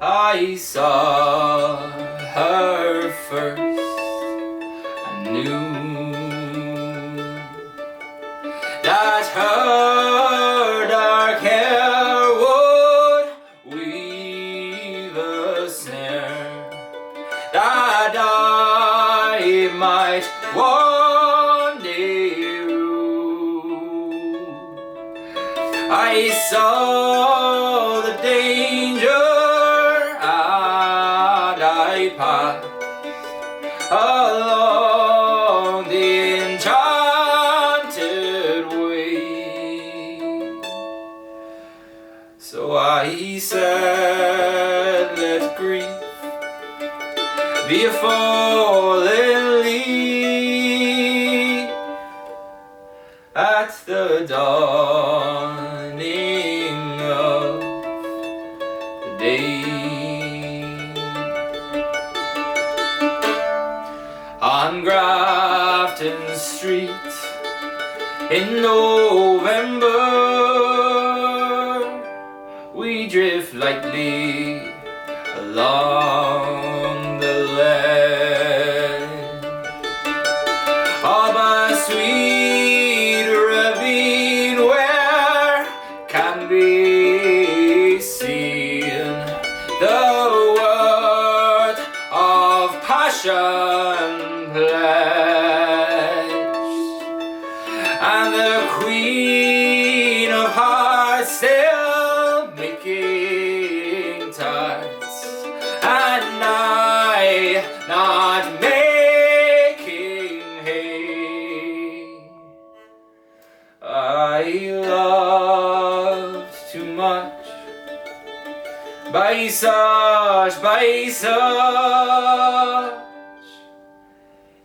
I saw her first, I knew that her dark hair would weave a snare that I might one day rule. I saw the danger and I passed along the enchanted way. So I said, let grief be a fallen leaf at the dawning of the day. On Grafton Street in November, we drift lightly along the land of a sweet ravine where can be seen the worth of passion pledged, and the Queen of Hearts still making tarts, and I not making hay. I loved too much by such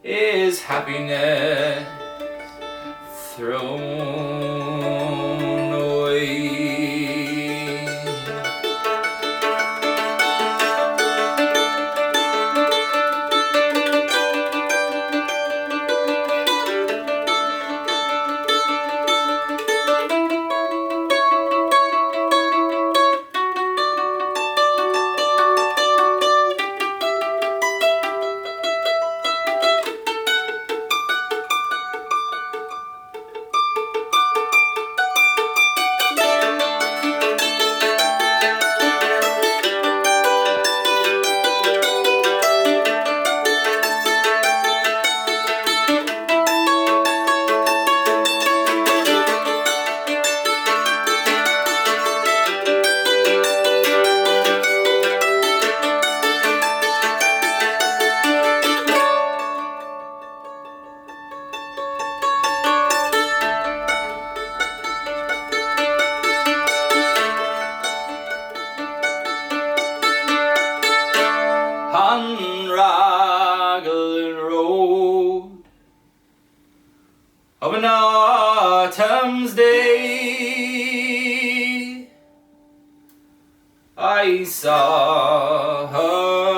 is happiness thrown away. On Raglan Road of an autumn's day, I saw her